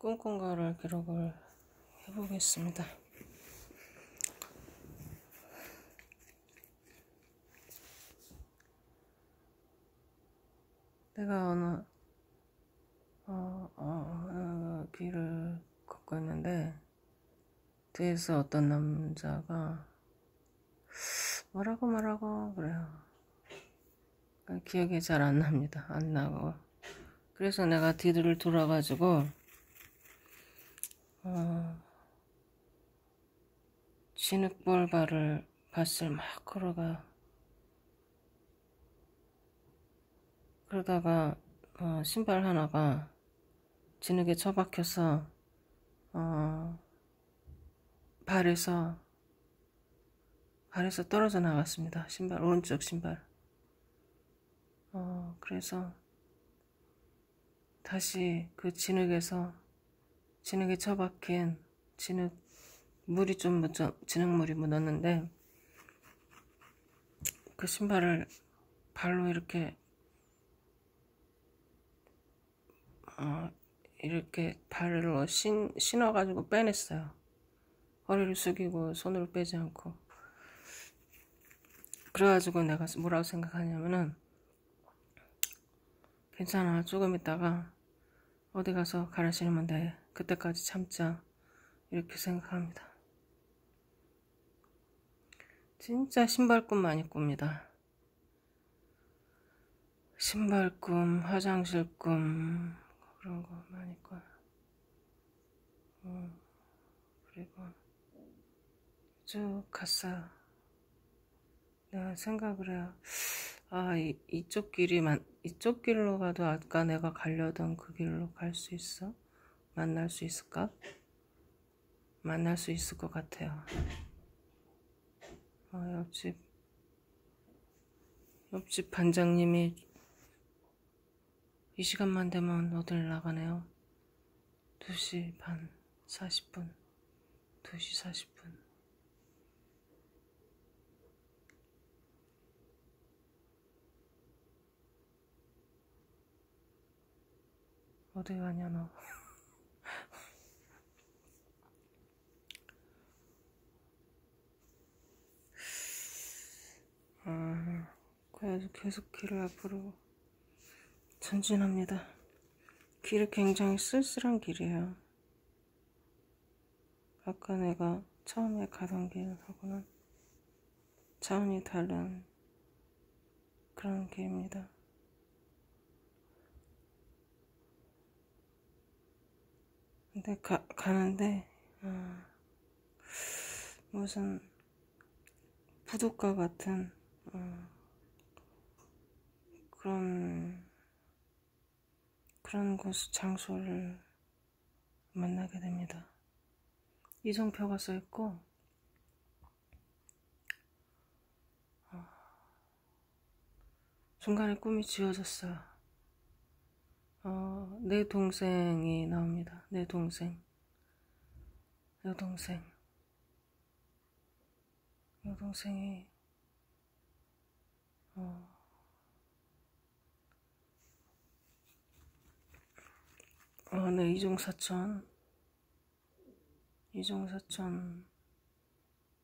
꿍꿍가를 기록을 해보겠습니다. 내가 어느 길을 걷고 있는데 뒤에서 어떤 남자가 뭐라고 그래요. 기억이 잘 안 납니다. 안 나고. 그래서 내가 뒤를 돌아가지고 진흙볼발을 밭을 막 걸어가. 그러다가 신발 하나가 진흙에 처박혀서 발에서 떨어져 나갔습니다. 신발, 오른쪽 신발. 그래서 다시 그 진흙에 처박힌 물이 좀 진흙물이 묻었는데 그 신발을 발로 이렇게 발로 신어가지고 빼냈어요. 허리를 숙이고 손으로 빼지 않고. 그래가지고 내가 뭐라고 생각하냐면은 괜찮아, 조금 있다가 어디 가서 갈아 신으면 돼, 그때까지 참자, 이렇게 생각합니다. 진짜 신발꿈 많이 꿉니다. 신발꿈, 화장실꿈, 그런 거 많이 꿔요. 그리고 쭉 갔어요. 내가 생각을 해요. 이쪽 길로 가도 아까 내가 가려던 그 길로 갈 수 있어? 만날 수 있을까? 만날 수 있을 것 같아요. 옆집 반장님이 이 시간만 되면 어딜 나가네요. 2시 반 40분 2시 40분. 어디 가냐 너. 그래서 계속 길을 앞으로 전진합니다. 길이 굉장히 쓸쓸한 길이에요. 아까 내가 처음에 가던 길하고는 차원이 다른 그런 길입니다. 근데 가는데 무슨 부둣가 같은 그런 장소를 만나게 됩니다. 이정표가 써있고 중간에 꿈이 지워졌어요. 내 동생이 나옵니다. 내 동생, 여동생이 네, 이종사촌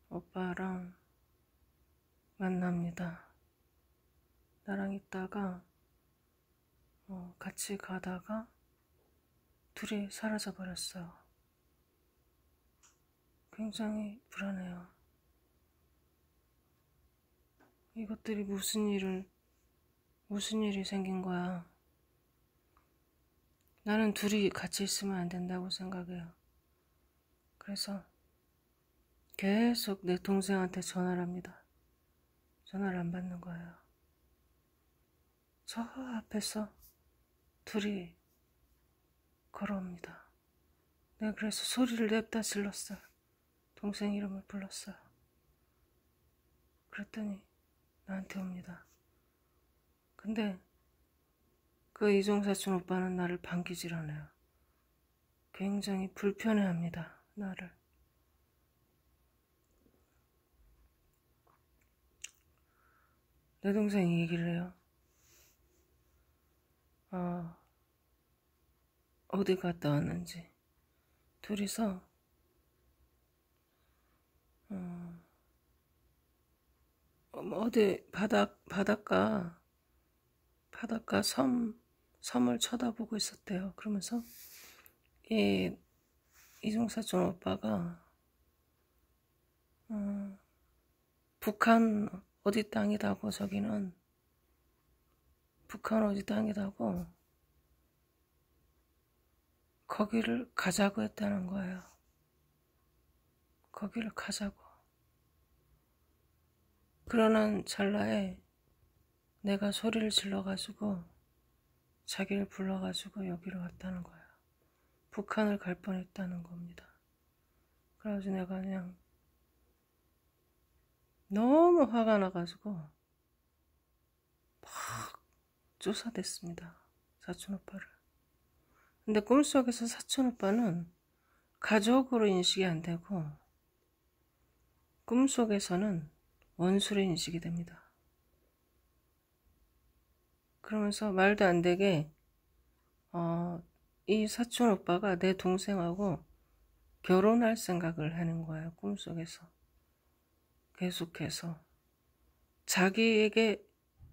오빠랑 만납니다. 나랑 있다가 같이 가다가 둘이 사라져 버렸어요. 굉장히 불안해요. 이것들이 무슨 일이 생긴 거야. 나는 둘이 같이 있으면 안 된다고 생각해요. 그래서 계속 내 동생한테 전화를 합니다. 전화를 안 받는 거예요. 저 앞에서 둘이 걸어옵니다. 내가 그래서 소리를 냅다 질렀어요. 동생 이름을 불렀어요. 그랬더니 나한테 옵니다. 근데 그 이종사촌 오빠는 나를 반기질 않아요. 굉장히 불편해합니다. 나를. 내 동생이 얘기를 해요. 어디 갔다 왔는지. 둘이서 어디 바닷가 섬을 쳐다보고 있었대요. 그러면서 이중사촌 오빠가 북한 어디 땅이다고, 저기는 북한 어디 땅이다고 거기를 가자고 했다는 거예요. 거기를 가자고. 그러는 찰나에 내가 소리를 질러가지고 자기를 불러가지고 여기로 왔다는 거예요. 북한을 갈 뻔했다는 겁니다. 그래가지고 내가 그냥 너무 화가 나가지고 막 쫓아댔습니다. 사촌 오빠를. 근데 꿈속에서 사촌 오빠는 가족으로 인식이 안 되고 꿈속에서는 원수로 인식이 됩니다. 그러면서 말도 안 되게 이 사촌 오빠가 내 동생하고 결혼할 생각을 하는 거예요. 꿈속에서. 계속해서 자기에게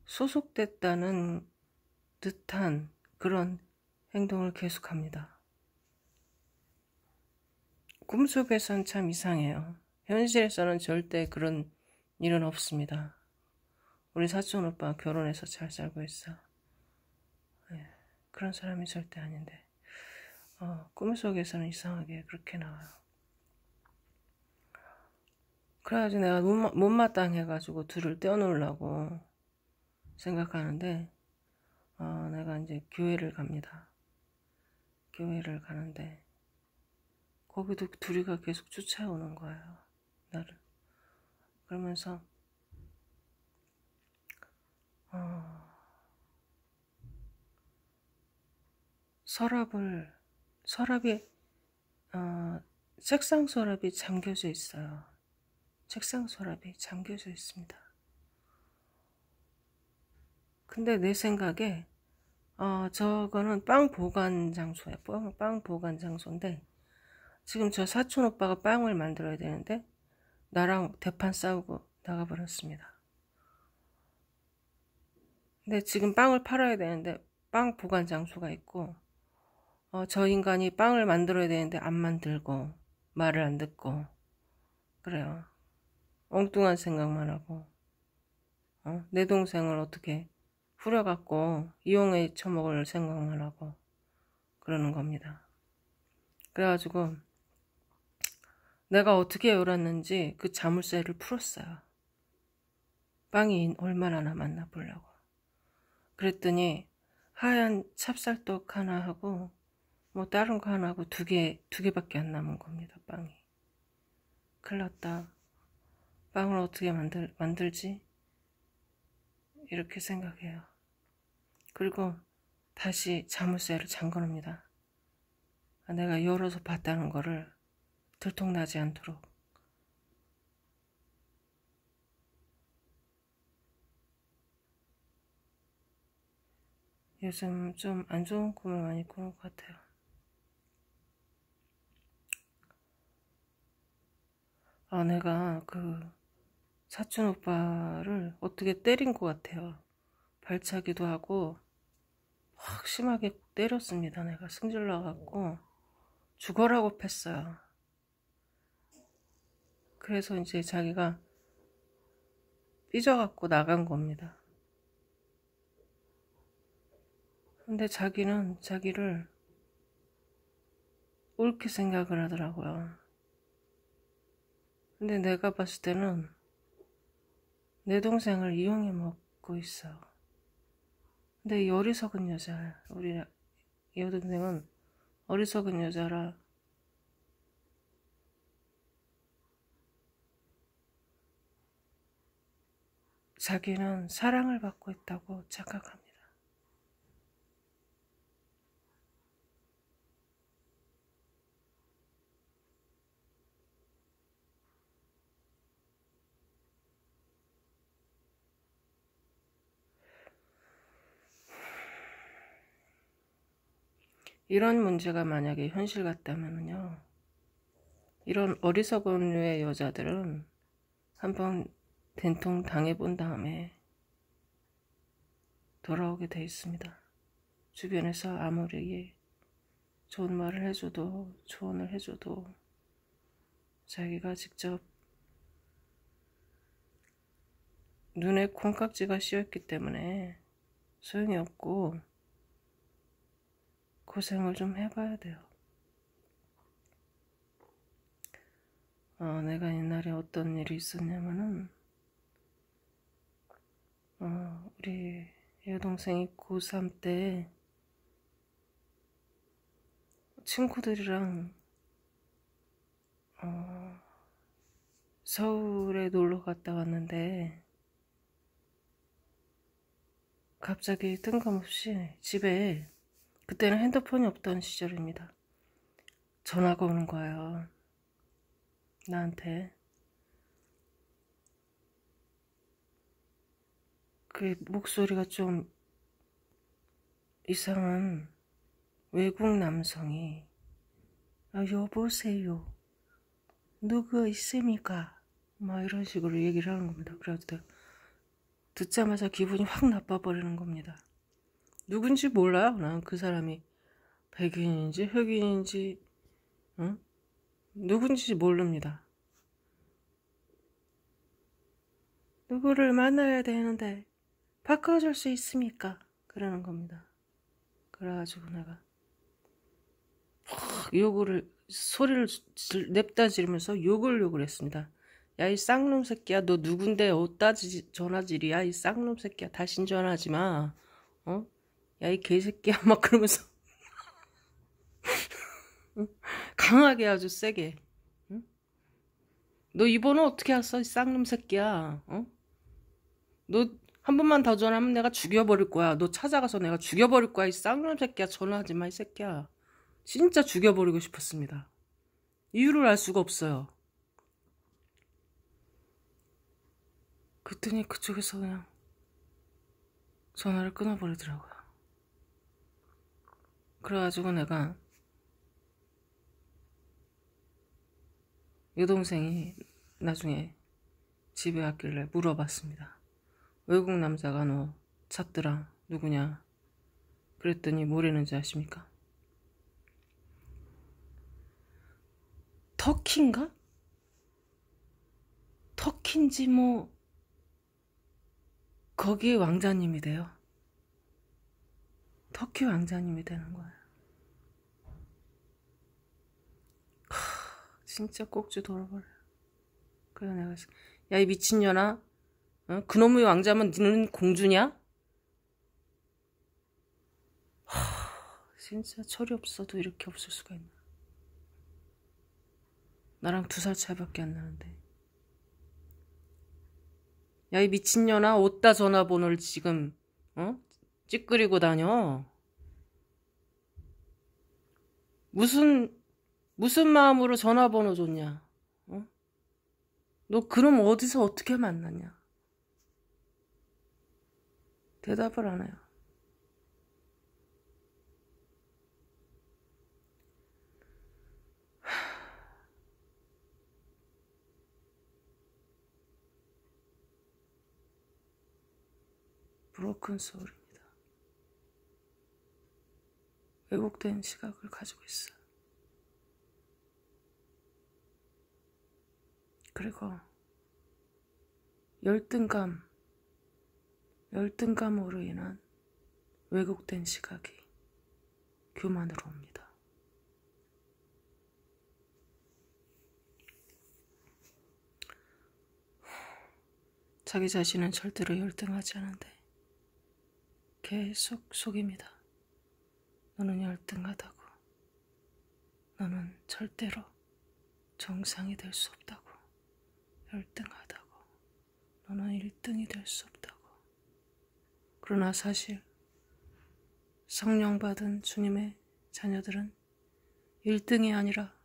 소속됐다는 듯한 그런 행동을 계속합니다. 꿈속에선 참 이상해요. 현실에서는 절대 그런 일은 없습니다. 우리 사촌 오빠 결혼해서 잘 살고 있어. 네, 그런 사람이 절대 아닌데 꿈속에서는 이상하게 그렇게 나와요. 그래가지고 내가 못마땅해가지고 둘을 떼어놓으려고 생각하는데 내가 이제 교회를 갑니다. 교회를 가는데 거기도 둘이가 계속 쫓아오는 거예요. 나를. 그러면서 서랍이 책상 서랍이 잠겨져 있어요. 책상 서랍이 잠겨져 있습니다. 근데 내 생각에 저거는 빵 보관 장소야. 빵 보관 장소인데 지금 저 사촌 오빠가 빵을 만들어야 되는데 나랑 대판 싸우고 나가버렸습니다. 근데 지금 빵을 팔아야 되는데 빵 보관 장소가 있고 저 인간이 빵을 만들어야 되는데 안 만들고 말을 안 듣고 그래요. 엉뚱한 생각만 하고 내 동생을 어떻게 후려갖고 이용해 처먹을 생각만 하고 그러는 겁니다. 그래가지고 내가 어떻게 열었는지 그 자물쇠를 풀었어요. 빵이 얼마나 남았나 보려고. 그랬더니 하얀 찹쌀떡 하나 하고 뭐 다른 거 하나 하고 두 개밖에 안 남은 겁니다. 빵이. 큰일 났다. 빵을 어떻게 만들지? 이렇게 생각해요. 그리고 다시 자물쇠를 잠궈놓습니다. 내가 열어서 봤다는 거를 들통나지 않도록. 요즘 좀 안 좋은 꿈을 많이 꾸는 것 같아요. 내가 그 사촌 오빠를 어떻게 때린 것 같아요. 발차기도 하고 확 심하게 때렸습니다. 내가 승질나갖고 죽어라고 팼어요. 그래서 이제 자기가 삐져갖고 나간 겁니다. 근데 자기는 자기를 옳게 생각을 하더라고요. 근데 내가 봤을 때는 내 동생을 이용해 먹고 있어. 근데 이 어리석은 여자, 우리 여동생은 어리석은 여자라 자기는 사랑을 받고 있다고 착각합니다. 이런 문제가 만약에 현실 같다면요. 이런 어리석은 류의 여자들은 한번 된통 당해본 다음에 돌아오게 돼 있습니다. 주변에서 아무리 좋은 말을 해줘도, 조언을 해줘도 자기가 직접 눈에 콩깍지가 씌었기 때문에 소용이 없고 고생을 좀 해봐야 돼요. 내가 옛날에 어떤 일이 있었냐면은 우리 여동생이 고3 때 친구들이랑 서울에 놀러 갔다 왔는데 갑자기 뜬금없이 집에, 그때는 핸드폰이 없던 시절입니다, 전화가 오는 거예요. 나한테. 그 목소리가 좀 이상한 외국 남성이 여보세요, 누구 있습니까? 막 이런 식으로 얘기를 하는 겁니다. 그래가지고 듣자마자 기분이 확 나빠버리는 겁니다. 누군지 몰라요. 난 그 사람이 백인인지 흑인인지 누군지 모릅니다. 누구를 만나야 되는데 바꿔줄 수 있습니까? 그러는 겁니다. 그래가지고 내가 욕을, 소리를 냅다 지르면서 욕을 했습니다. 야, 이 쌍놈 새끼야, 너 누군데 어디다 전화질이야? 이 쌍놈 새끼야, 다신 전화하지 마. 야, 이 개새끼야, 막 그러면서 강하게, 아주 세게. 너 이 번호 어떻게 왔어? 이 쌍놈 새끼야. 너 한 번만 더 전화하면 내가 죽여버릴 거야. 너 찾아가서 내가 죽여버릴 거야. 이 쌍놈 새끼야, 전화하지 마, 이 새끼야. 진짜 죽여버리고 싶었습니다. 이유를 알 수가 없어요. 그랬더니 그쪽에서 그냥 전화를 끊어버리더라고요. 그래가지고 내가 여동생이 나중에 집에 왔길래 물어봤습니다. 외국 남자가 너 찾더라. 누구냐? 그랬더니 뭐라는지 아십니까? 터키인가? 터키인지 뭐 거기에 왕자님이 돼요. 터키 왕자님이 되는 거예요. 진짜 꼭지 돌아버려. 그래 내가, 야, 이 미친년아, 그놈의 왕자면 니는 공주냐? 진짜 철이 없어도 이렇게 없을 수가 있나. 나랑 2살 차이밖에 안 나는데. 야, 이 미친년아, 어디다 전화번호를 지금 찌끄리고 다녀? 무슨 마음으로 전화번호 줬냐? 너 그럼 어디서 어떻게 만났냐? 대답을 안 해요. 브로큰 소울입니다. 왜곡된 시각을 가지고 있어. 그리고 열등감으로 인한 왜곡된 시각이 교만으로 옵니다. 자기 자신은 절대로 열등하지 않은데 계속 속입니다. 너는 열등하다고. 너는 절대로 정상이 될 수 없다고. 열등하다고. 너는 1등이 될 수 없다고. 그러나 사실 성령 받은 주님의 자녀들은 1등이 아니라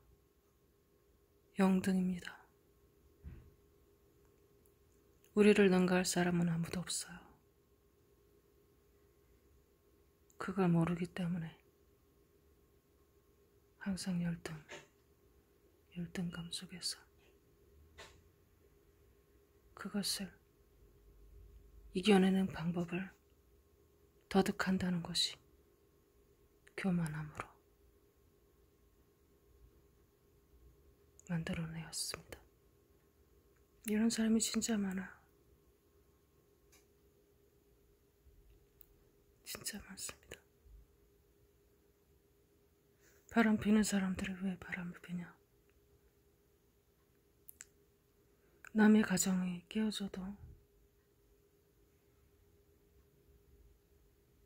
0등입니다. 우리를 능가할 사람은 아무도 없어요. 그걸 모르기 때문에 항상 열등 열등감 속에서 그것을 이겨내는 방법을 터득한다는 것이 교만함으로 만들어내었습니다. 이런 사람이 진짜 많아. 진짜 많습니다. 바람 피는 사람들이 왜 바람을 피냐? 남의 가정이 깨어져도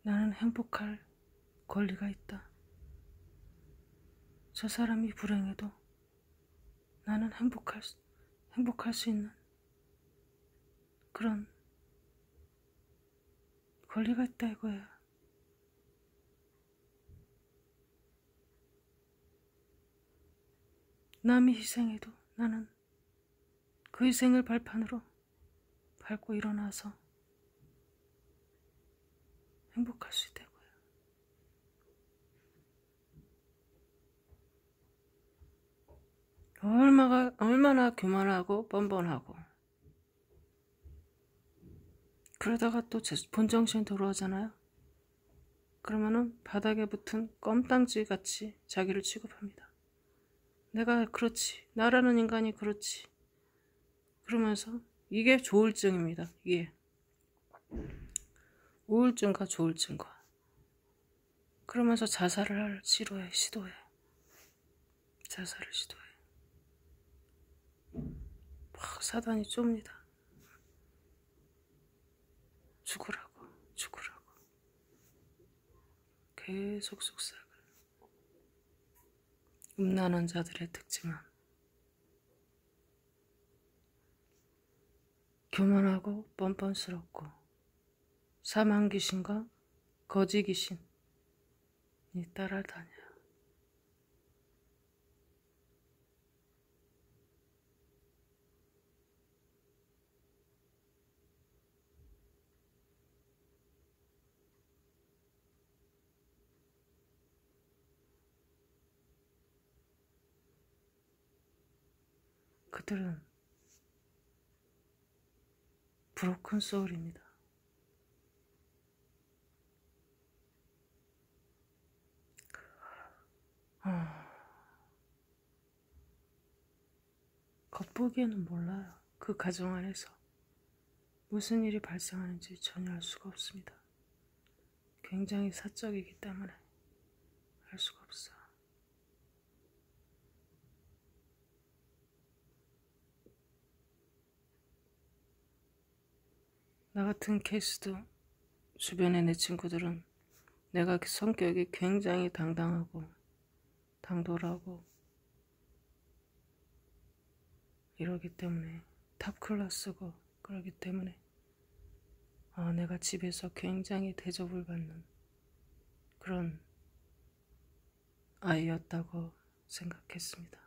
나는 행복할 권리가 있다. 저 사람이 불행해도 나는 행복할 수 있는 그런 권리가 있다 이거야. 남이 희생해도 나는 그 희생을 발판으로 밟고 일어나서 행복할 수 있다 이거야. 얼마나 교만하고 뻔뻔하고 그러다가 또 본정신 돌아오잖아요. 그러면은 바닥에 붙은 껌땅지 같이 자기를 취급합니다. 내가 그렇지, 나라는 인간이 그렇지. 그러면서 이게 조울증입니다. 이게 우울증과 조울증과. 그러면서 자살을 시도해. 자살을 시도해. 막 사단이 좁니다. 죽으라고. 계속 속삭을. 음란한 자들의 특징은 교만하고 뻔뻔스럽고 사망 귀신과 거지 귀신이 따라다녀. 그들은 브로큰 소울입니다. 겉보기에는 몰라요. 그 가정 안에서 무슨 일이 발생하는지 전혀 알 수가 없습니다. 굉장히 사적이기 때문에 알 수가 없어. 나 같은 케이스도 주변에 내 친구들은 내가 성격이 굉장히 당당하고 당돌하고 이러기 때문에 탑 클래스고 그러기 때문에 내가 집에서 굉장히 대접을 받는 그런 아이였다고 생각했습니다.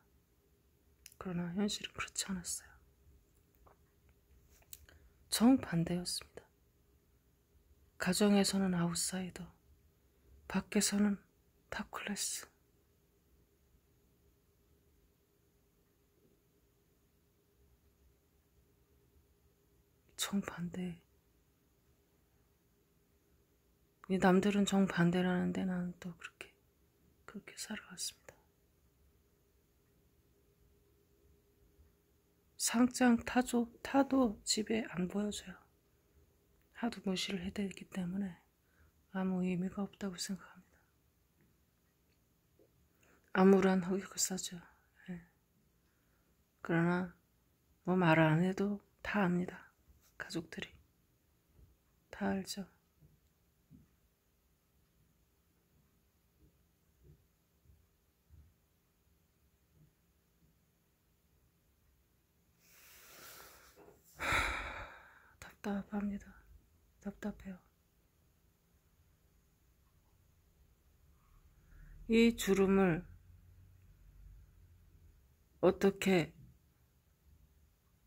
그러나 현실은 그렇지 않았어요. 정반대였습니다. 가정에서는 아웃사이더, 밖에서는 탑 클래스. 정반대. 남들은 정반대라는데 나는 또 그렇게 살아왔습니다. 상장 타도 집에 안 보여줘요. 하도 무시를 해대기 때문에 아무 의미가 없다고 생각합니다. 암울한 흑역사죠. 네. 그러나 뭐 말 안 해도 다 압니다. 가족들이 다 알죠. 답답합니다. 답답해요. 이 주름을 어떻게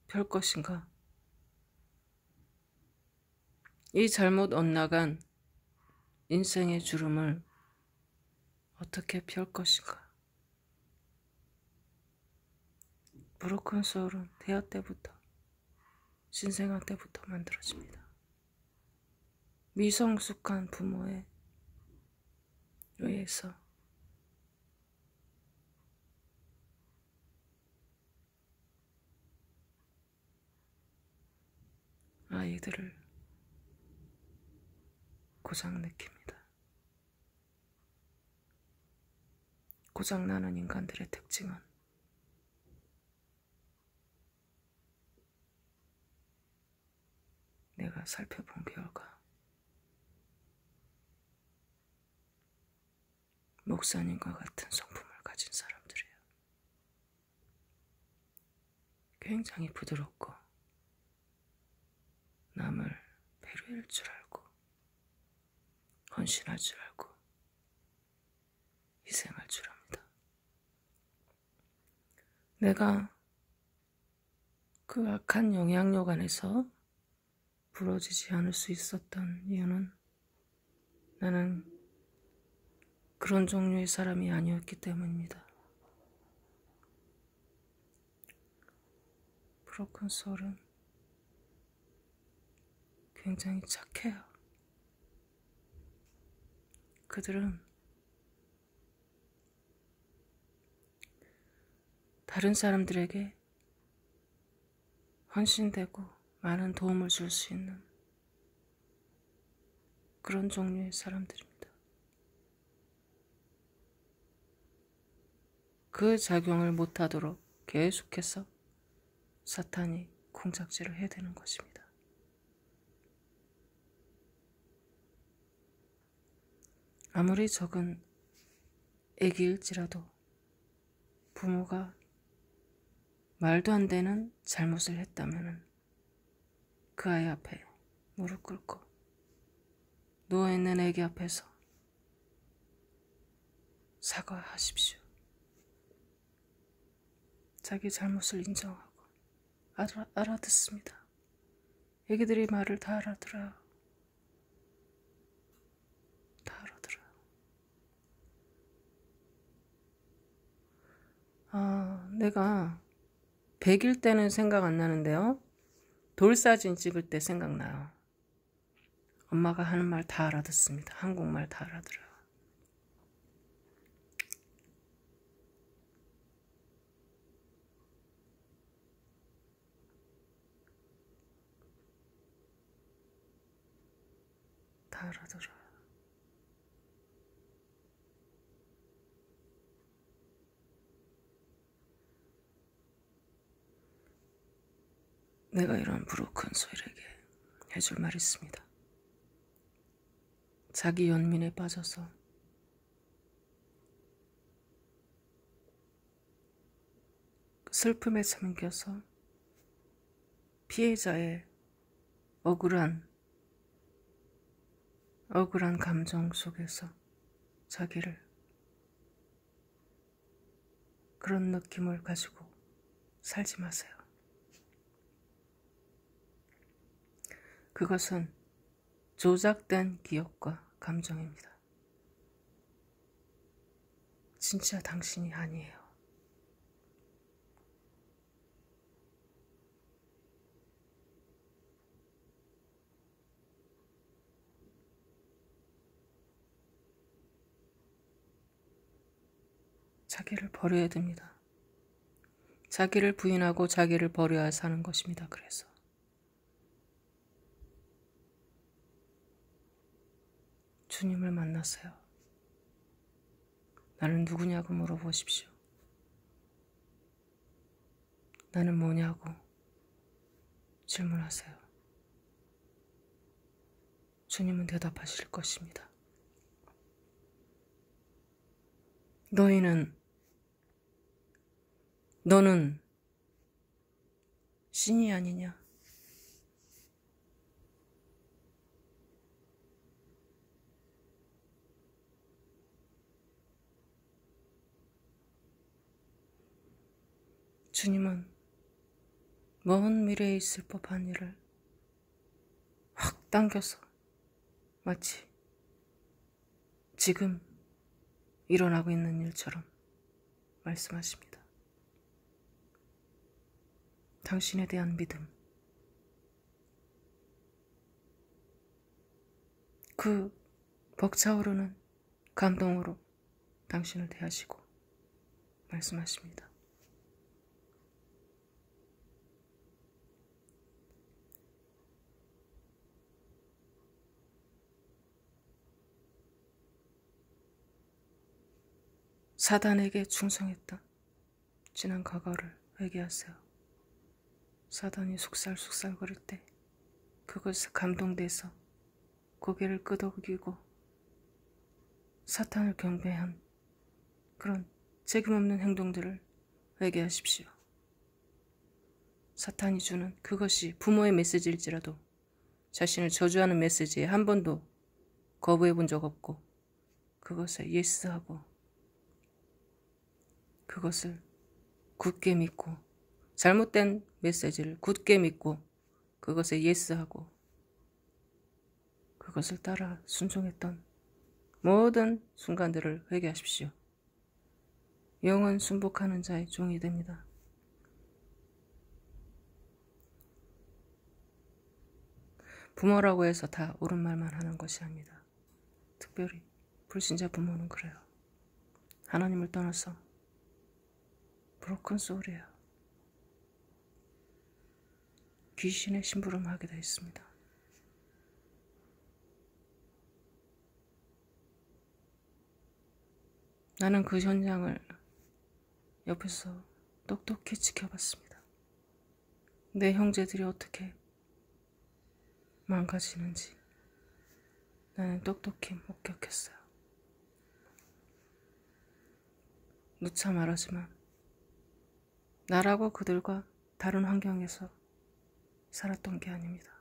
펼 것인가? 이 잘못 엇나간 인생의 주름을 어떻게 펼 것인가? 브로큰 소울은 태아 때부터, 신생아 때부터 만들어집니다. 미성숙한 부모에 의해서 아이들을 고장내킵니다. 고장나는 인간들의 특징은 내가 살펴본 결과 목사님과 같은 성품을 가진 사람들이에요. 굉장히 부드럽고 남을 배려할 줄 알고 헌신할 줄 알고 희생할 줄 압니다. 내가 그 악한 영향력 안에서 부러지지 않을 수 있었던 이유는 나는 그런 종류의 사람이 아니었기 때문입니다. 브로큰 소울은 굉장히 착해요. 그들은 다른 사람들에게 헌신되고 많은 도움을 줄 수 있는 그런 종류의 사람들입니다. 그 작용을 못하도록 계속해서 사탄이 콩작질을 해대는 것입니다. 아무리 적은 애기일지라도 부모가 말도 안 되는 잘못을 했다면 그 아이 앞에 무릎 꿇고 누워있는 애기 앞에서 사과하십시오. 자기 잘못을 인정하고 알아듣습니다. 애기들이 말을 다 알아들어요. 다 알아들어요. 내가 100일 때는 생각 안 나는데요. 돌사진 찍을 때 생각나요. 엄마가 하는 말 다 알아듣습니다. 한국말 다 알아들어요. 다 알아들어요. 내가 이런 브로큰 소일에게 해줄 말이 있습니다. 자기 연민에 빠져서 슬픔에 잠겨서 피해자의 억울한 감정 속에서 자기를 그런 느낌을 가지고 살지 마세요. 그것은 조작된 기억과 감정입니다. 진짜 당신이 아니에요. 자기를 버려야 됩니다. 자기를 부인하고 자기를 버려야 사는 것입니다. 그래서 주님을 만나세요. 나는 누구냐고 물어보십시오. 나는 뭐냐고 질문하세요. 주님은 대답하실 것입니다. 너는 신이 아니냐? 주님은 먼 미래에 있을 법한 일을 확 당겨서 마치 지금 일어나고 있는 일처럼 말씀하십니다. 당신에 대한 믿음, 그 벅차오르는 감동으로 당신을 대하시고 말씀하십니다. 사단에게 충성했던 지난 과거를 회개하세요. 사단이 속살속살거릴 때 그것에 감동돼서 고개를 끄덕이고 사탄을 경배한 그런 책임없는 행동들을 회개하십시오. 사탄이 주는 그것이 부모의 메시지일지라도 자신을 저주하는 메시지에 한 번도 거부해 본 적 없고 그것에 예스하고 그것을 굳게 믿고 잘못된 메시지를 굳게 믿고 그것에 예스하고 그것을 따라 순종했던 모든 순간들을 회개하십시오. 영은 순복하는 자의 종이 됩니다. 부모라고 해서 다 옳은 말만 하는 것이 아닙니다. 특별히 불신자 부모는 그래요. 하나님을 떠나서 브로큰 소울이에요. 귀신의 심부름하게 되어 있습니다. 나는 그 현장을 옆에서 똑똑히 지켜봤습니다. 내 형제들이 어떻게 망가지는지 나는 똑똑히 목격했어요. 누차 말하지만 나라고 그들과 다른 환경에서 살았던 게 아닙니다.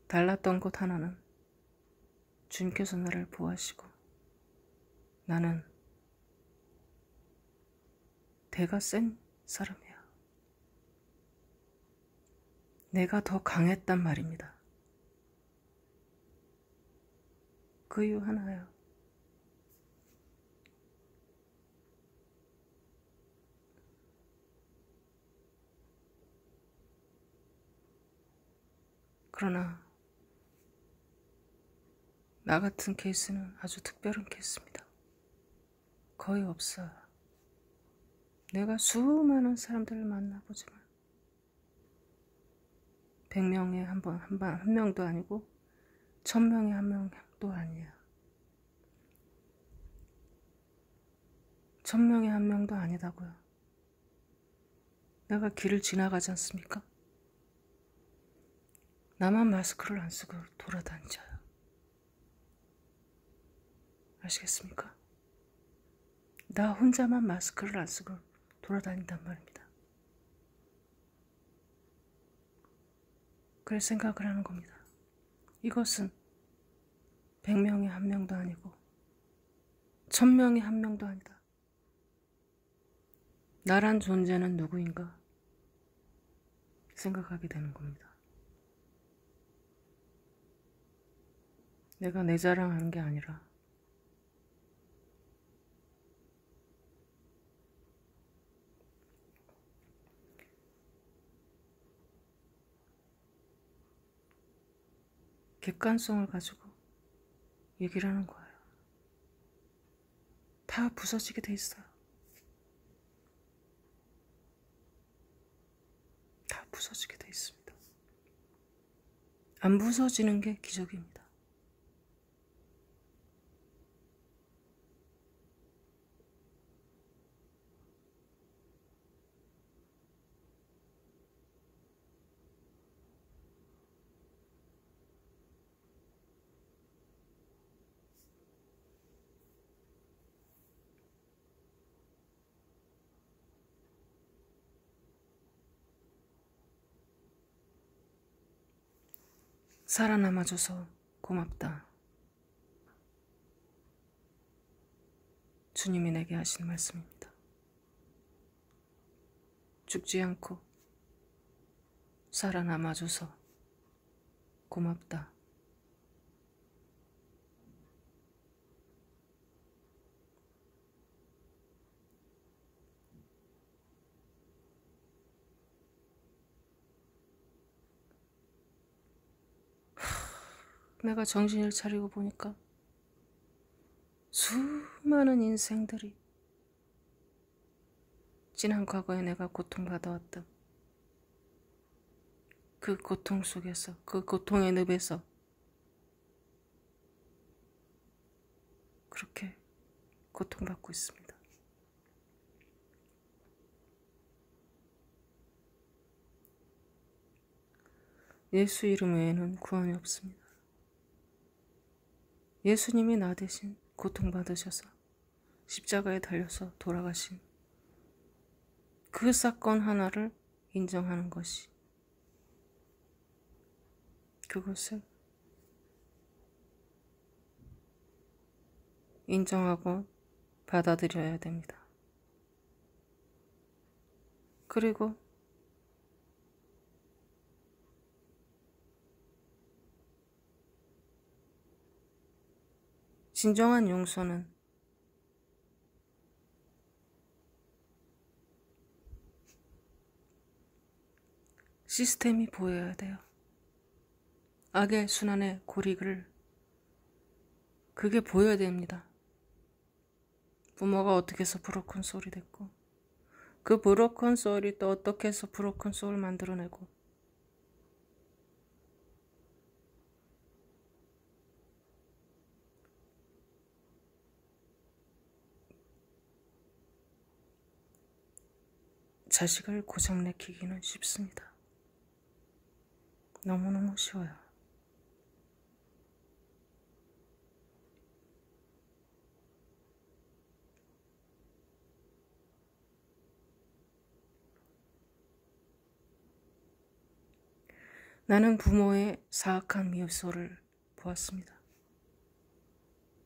달랐던 것 하나는 주님께서 나를 보호하시고 나는 대가 센 사람이야. 내가 더 강했단 말입니다. 그 이유 하나예요. 그러나 나 같은 케이스는 아주 특별한 케이스입니다. 거의 없어요. 내가 수많은 사람들을 만나보지만 100명에 한 명도 아니고 1000명에 한 명도 아니야. 1000명에 한 명도 아니다고요. 내가 길을 지나가지 않습니까? 나만 마스크를 안 쓰고 돌아다니져요. 아시겠습니까? 나 혼자만 마스크를 안 쓰고 돌아다닌단 말입니다. 그래서 생각을 하는 겁니다. 이것은 100명에 한 명도 아니고 1000명에 한 명도 아니다. 나란 존재는 누구인가 생각하게 되는 겁니다. 내가 내 자랑하는 게 아니라 객관성을 가지고 얘기를 하는 거예요. 다 부서지게 돼 있어요. 다 부서지게 돼 있습니다. 안 부서지는 게 기적입니다. 살아남아줘서 고맙다. 주님이 내게 하신 말씀입니다. 죽지 않고 살아남아줘서 고맙다. 내가 정신을 차리고 보니까 수많은 인생들이 지난 과거에 내가 고통받아왔던 그 고통 속에서, 그 고통의 늪에서 그렇게 고통받고 있습니다. 예수 이름 외에는 구원이 없습니다. 예수님이 나 대신 고통받으셔서 십자가에 달려서 돌아가신 그 사건 하나를 인정하는 것이, 그것을 인정하고 받아들여야 됩니다. 그리고 진정한 용서는 시스템이 보여야 돼요. 악의 순환의 고리를, 그게 보여야 됩니다. 부모가 어떻게 해서 브로큰 소울이 됐고, 그 브로큰 소울이 또 어떻게 해서 브로큰 소울 만들어내고, 자식을 고장내키기는 쉽습니다. 너무너무 쉬워요. 나는 부모의 사악한 미소를 보았습니다.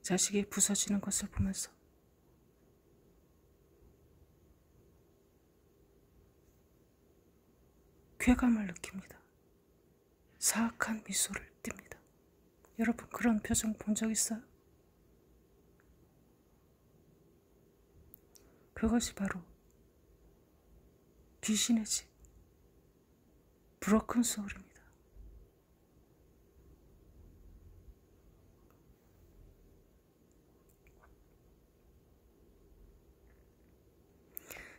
자식이 부서지는 것을 보면서 쾌감을 느낍니다. 사악한 미소를 띱니다. 여러분, 그런 표정 본 적 있어요? 그것이 바로 귀신의 집, 브로큰 소울입니다.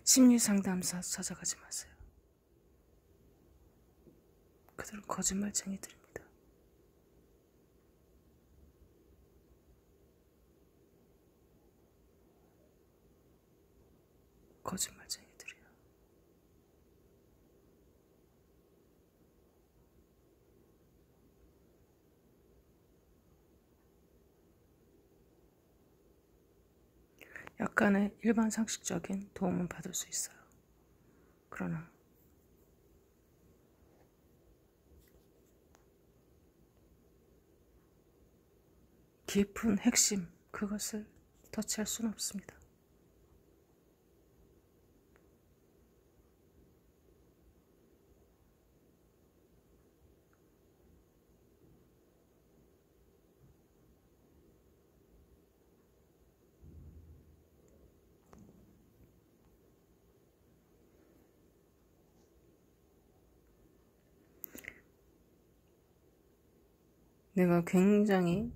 심리상담사 찾아가지 마세요. 그들은 거짓말쟁이들입니다. 거짓말쟁이들이야. 약간의 일반 상식적인 도움은 받을 수 있어요. 그러나 깊은 핵심, 그것을 터치할 수는 없습니다. 내가 굉장히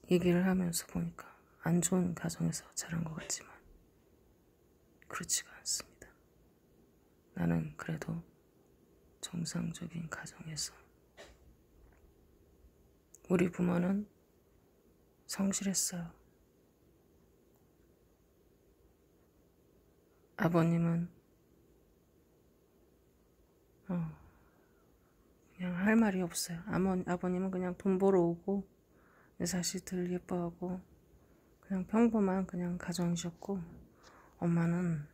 얘기를 하면서 보니까 안 좋은 가정에서 자란 것 같지만 그렇지가 않습니다. 나는 그래도 정상적인 가정에서, 우리 부모는 성실했어요. 아버님은 그냥 할 말이 없어요. 아버님은 그냥 돈 벌어 오고 내 자식들 예뻐하고 그냥 평범한 그냥 가정이셨고, 엄마는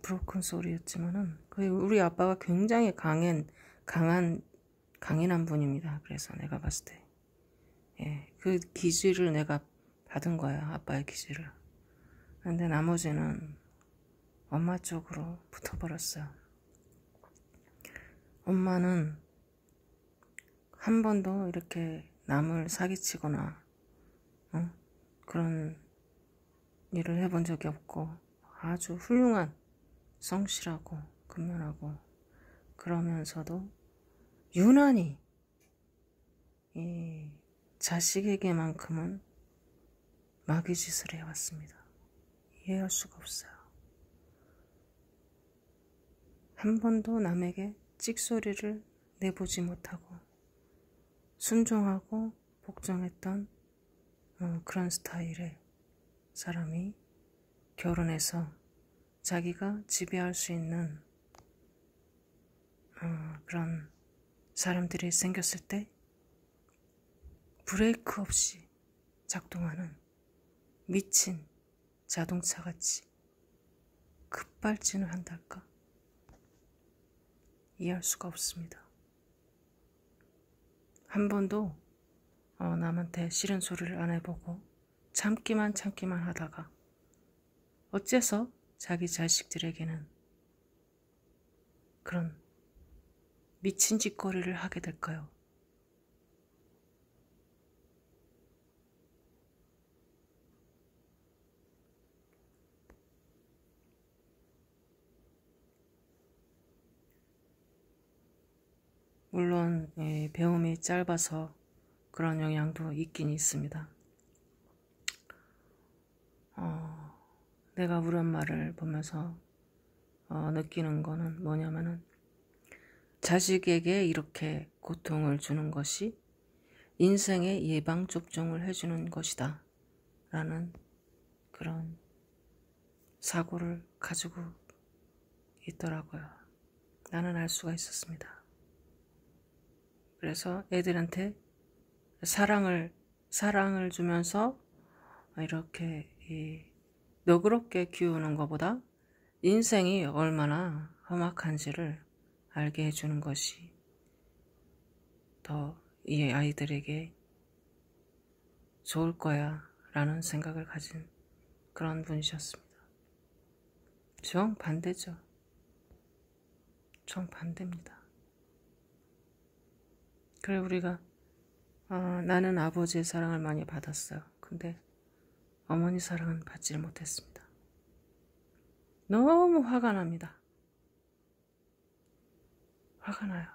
브로큰 소울이었지만은 우리 아빠가 굉장히 강인한 분입니다. 그래서 내가 봤을 때 그 기질을 내가 받은 거야. 아빠의 기질을. 근데 나머지는 엄마 쪽으로 붙어버렸어요. 엄마는 한 번도 이렇게 남을 사기치거나 그런 일을 해본 적이 없고, 아주 훌륭한, 성실하고 근면하고, 그러면서도 유난히 이 자식에게만큼은 마귀 짓을 해왔습니다. 이해할 수가 없어요. 한 번도 남에게 찍소리를 내보지 못하고 순종하고 복종했던 그런 스타일의 사람이 결혼해서 자기가 지배할 수 있는 그런 사람들이 생겼을 때 브레이크 없이 작동하는 미친 자동차같이 급발진을 한달까? 이해할 수가 없습니다. 한 번도 남한테 싫은 소리를 안 해보고 참기만 하다가 어째서 자기 자식들에게는 그런 미친 짓거리를 하게 될까요? 물론 배움이 짧아서 그런 영향도 있긴 있습니다. 내가 우리 엄마를 보면서 느끼는 거는 뭐냐면은 자식에게 이렇게 고통을 주는 것이 인생의 예방접종을 해주는 것이다 라는 그런 사고를 가지고 있더라고요. 나는 알 수가 있었습니다. 그래서 애들한테 사랑을 주면서 이렇게 너그럽게 키우는 것보다 인생이 얼마나 험악한지를 알게 해주는 것이 더 이 아이들에게 좋을 거야 라는 생각을 가진 그런 분이셨습니다. 정반대죠. 정반대입니다. 그래 우리가 나는 아버지의 사랑을 많이 받았어요. 근데 어머니 사랑은 받지를 못했습니다. 너무 화가 납니다. 화가 나요.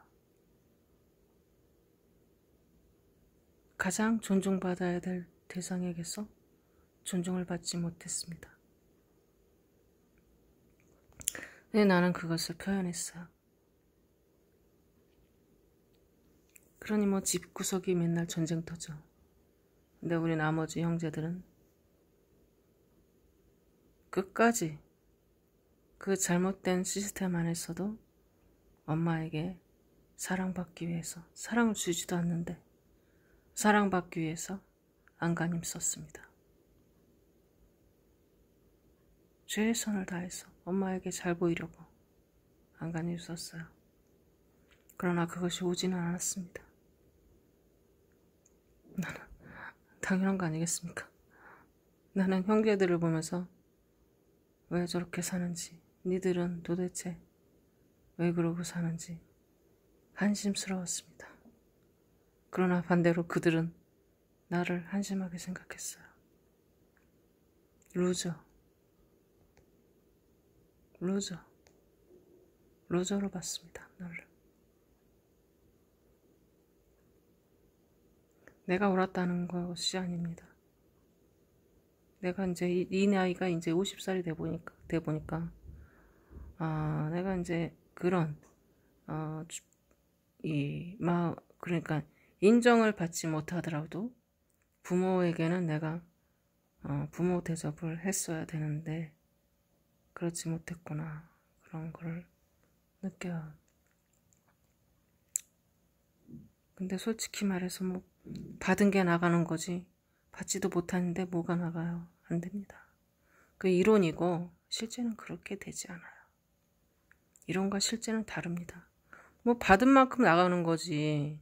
가장 존중받아야 될 대상에게서 존중을 받지 못했습니다. 근데 나는 그것을 표현했어요. 그러니 뭐 집구석이 맨날 전쟁터죠. 근데 우리 나머지 형제들은 끝까지 그 잘못된 시스템 안에서도 엄마에게 사랑받기 위해서 사랑을 주지도 않는데 사랑받기 위해서 안간힘 썼습니다. 최선을 다해서 엄마에게 잘 보이려고 안간힘 썼어요. 그러나 그것이 오지는 않았습니다. 나는 당연한 거 아니겠습니까? 나는 형제들을 보면서 왜 저렇게 사는지, 니들은 도대체 왜 그러고 사는지 한심스러웠습니다. 그러나 반대로 그들은 나를 한심하게 생각했어요. 루저로 봤습니다. 나를. 내가 옳았다는 것이 아닙니다. 내가 이제 이 나이가 이제 50살이 돼 보니까 내가 이제 그런 그러니까 인정을 받지 못하더라도 부모에게는 내가 부모 대접을 했어야 되는데 그렇지 못했구나 그런 걸 느껴요. 근데 솔직히 말해서 뭐 받은 게 나가는 거지 받지도 못하는데 뭐가 나가요? 안 됩니다. 그 이론이고 실제는 그렇게 되지 않아요. 이론과 실제는 다릅니다. 뭐 받은 만큼 나가는 거지.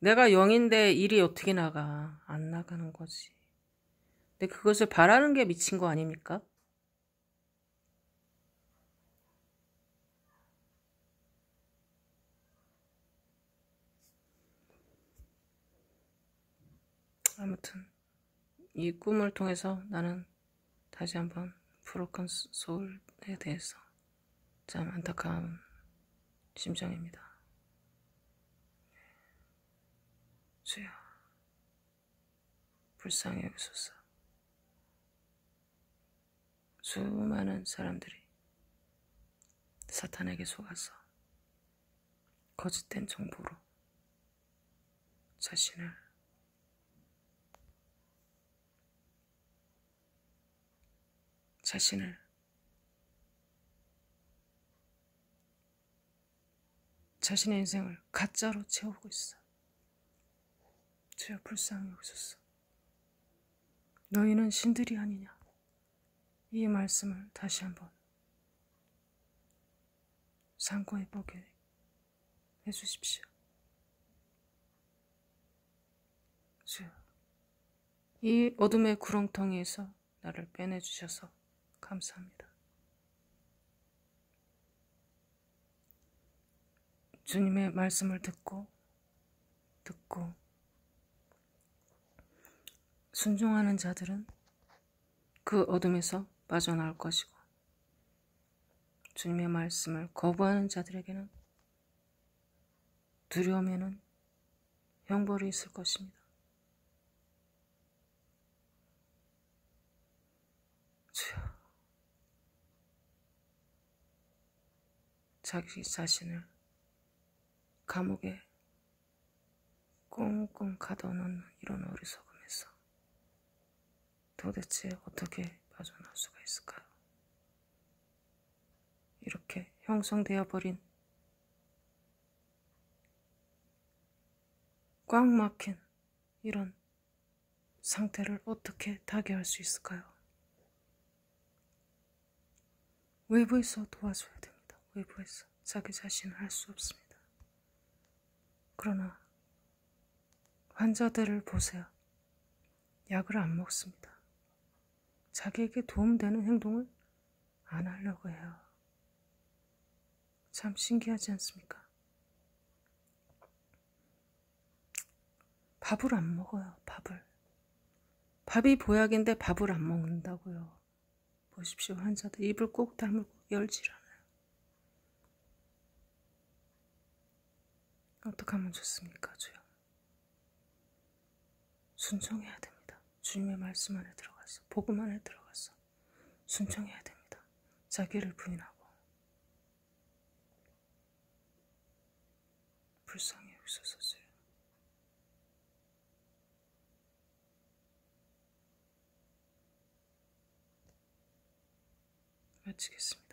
내가 0인데 1이 어떻게 나가? 안 나가는 거지. 근데 그것을 바라는 게 미친 거 아닙니까? 아무튼 이 꿈을 통해서 나는 다시 한번 브로큰 소울에 대해서 참 안타까운 심정입니다. 주여, 불쌍히 여기소서. 수많은 사람들이 사탄에게 속아서 거짓된 정보로 자신의 인생을 가짜로 채우고 있어. 주여, 불쌍히 여기소서. 너희는 신들이 아니냐. 이 말씀을 다시 한번 상고해 보게 해주십시오. 주여, 이 어둠의 구렁텅이에서 나를 빼내주셔서 감사합니다. 주님의 말씀을 듣고 순종하는 자들은 그 어둠에서 빠져나올 것이고, 주님의 말씀을 거부하는 자들에게는 두려움에는 형벌이 있을 것입니다. 주여, 자기 자신을 감옥에 꽁꽁 가둬놓는 이런 어리석음에서 도대체 어떻게 빠져나올 수가 있을까요? 이렇게 형성되어 버린 꽉 막힌 이런 상태를 어떻게 타개할 수 있을까요? 외부에서 도와줘야 됩니다. 외부에서. 자기 자신을 할 수 없습니다. 그러나 환자들을 보세요. 약을 안 먹습니다. 자기에게 도움되는 행동을 안 하려고 해요. 참 신기하지 않습니까? 밥을 안 먹어요. 밥이 보약인데 밥을 안 먹는다고요. 보십시오. 환자들 입을 꼭 다물고 열질 않아요. 어떻게 하면 좋습니까? 주여, 순종해야 됩니다. 주님의 말씀 안에 들어가서, 복음 안에 들어가서 순종해야 됩니다. 자기를 부인하고. 불쌍히 여기소서. 주여, 마치겠습니다.